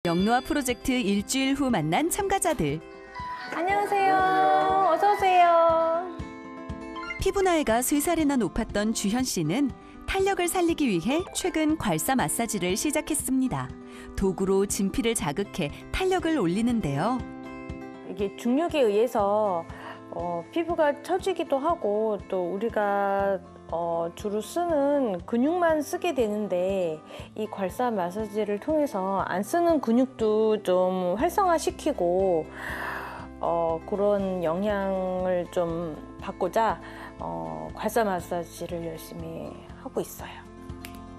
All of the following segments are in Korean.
영노화 프로젝트 일주일 후 만난 참가자들. 안녕하세요. 어서 오세요. 피부 나이가 3살이나 높았던 주현 씨는 탄력을 살리기 위해 최근 괄사 마사지를 시작했습니다. 도구로 진피를 자극해 탄력을 올리는데요. 이게 중력에 의해서 피부가 처지기도 하고 또 우리가 주로 쓰는 근육만 쓰게 되는데 이 괄사 마사지를 통해서 안 쓰는 근육도 좀 활성화시키고 그런 영향을 좀 받고자 괄사 마사지를 열심히 하고 있어요.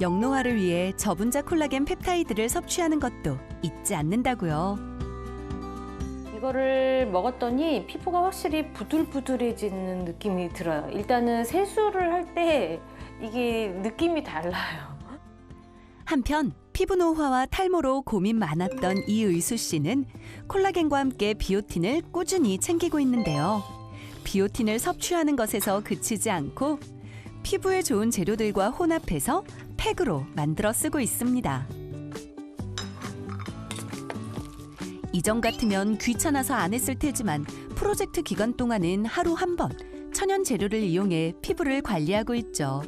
영노화를 위해 저분자 콜라겐 펩타이드를 섭취하는 것도 잊지 않는다고요. 이거를 먹었더니 피부가 확실히 부들부들해지는 느낌이 들어요. 일단은 세수를 할 때 이게 느낌이 달라요. 한편 피부 노화와 탈모로 고민 많았던 이의수 씨는 콜라겐과 함께 비오틴을 꾸준히 챙기고 있는데요. 비오틴을 섭취하는 것에서 그치지 않고 피부에 좋은 재료들과 혼합해서 팩으로 만들어 쓰고 있습니다. 이전 같으면 귀찮아서 안 했을 테지만 프로젝트 기간 동안은 하루 한 번 천연 재료를 이용해 피부를 관리하고 있죠.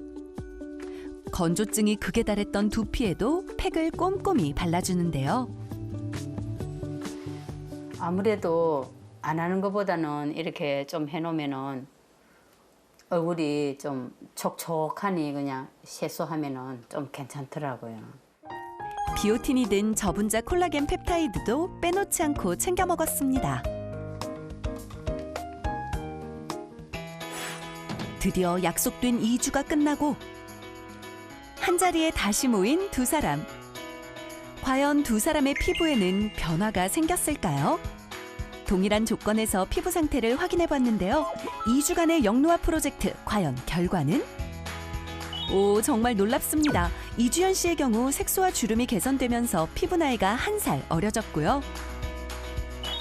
건조증이 극에 달했던 두피에도 팩을 꼼꼼히 발라주는데요. 아무래도 안 하는 것보다는 이렇게 좀 해놓으면은 얼굴이 좀 촉촉하니 그냥 세수하면은 좀 괜찮더라고요. 비오틴이 든 저분자 콜라겐 펩타이드도 빼놓지 않고 챙겨 먹었습니다. 드디어 약속된 2주가 끝나고 한자리에 다시 모인 두 사람. 과연 두 사람의 피부에는 변화가 생겼을까요? 동일한 조건에서 피부 상태를 확인해 봤는데요. 2주간의 영노화 프로젝트, 과연 결과는? 오, 정말 놀랍습니다. 이주연 씨의 경우 색소와 주름이 개선되면서 피부 나이가 1살 어려졌고요.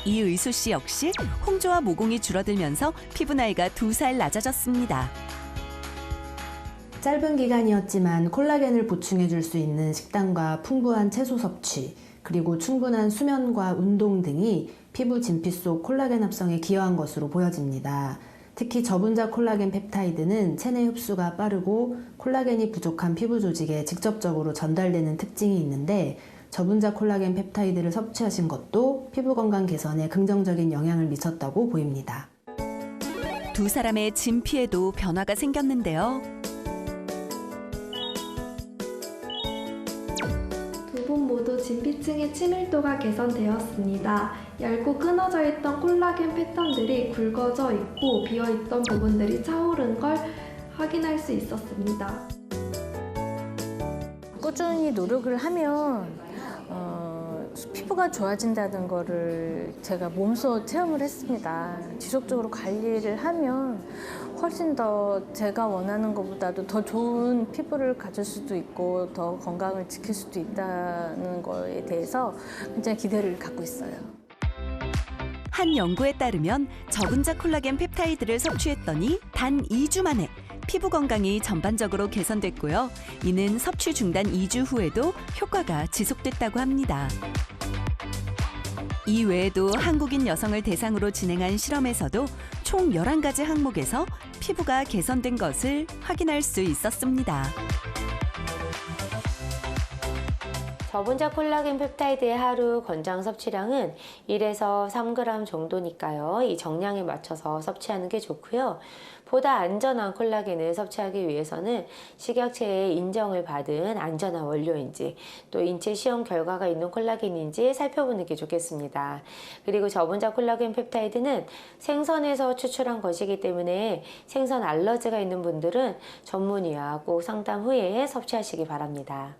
이의수 씨 역시 홍조와 모공이 줄어들면서 피부 나이가 2살 낮아졌습니다. 짧은 기간이었지만 콜라겐을 보충해줄 수 있는 식단과 풍부한 채소 섭취, 그리고 충분한 수면과 운동 등이 피부 진피 속 콜라겐 합성에 기여한 것으로 보여집니다. 특히 저분자 콜라겐 펩타이드는 체내 흡수가 빠르고 콜라겐이 부족한 피부 조직에 직접적으로 전달되는 특징이 있는데 저분자 콜라겐 펩타이드를 섭취하신 것도 피부 건강 개선에 긍정적인 영향을 미쳤다고 보입니다. 두 사람의 진피에도 변화가 생겼는데요. 두 분 모두 진피층의 친밀도가 개선되었습니다. 얇고 끊어져 있던 콜라겐 패턴들이 굵어져 있고 비어있던 부분들이 차오른 걸 확인할 수 있었습니다. 꾸준히 노력을 하면 피부가 좋아진다는 거를 제가 몸소 체험을 했습니다. 지속적으로 관리를 하면 훨씬 더 제가 원하는 것보다도 더 좋은 피부를 가질 수도 있고 더 건강을 지킬 수도 있다는 거에 대해서 굉장히 기대를 갖고 있어요. 한 연구에 따르면 저분자 콜라겐 펩타이드를 섭취했더니 단 2주 만에 피부 건강이 전반적으로 개선됐고요. 이는 섭취 중단 2주 후에도 효과가 지속됐다고 합니다. 이 외에도 한국인 여성을 대상으로 진행한 실험에서도 총 11가지 항목에서 피부가 개선된 것을 확인할 수 있었습니다. 저분자 콜라겐 펩타이드의 하루 권장 섭취량은 1에서 3g 정도니까요. 이 정량에 맞춰서 섭취하는 게 좋고요. 보다 안전한 콜라겐을 섭취하기 위해서는 식약처의 인정을 받은 안전한 원료인지 또 인체 시험 결과가 있는 콜라겐인지 살펴보는 게 좋겠습니다. 그리고 저분자 콜라겐 펩타이드는 생선에서 추출한 것이기 때문에 생선 알러지가 있는 분들은 전문의와 꼭 상담 후에 섭취하시기 바랍니다.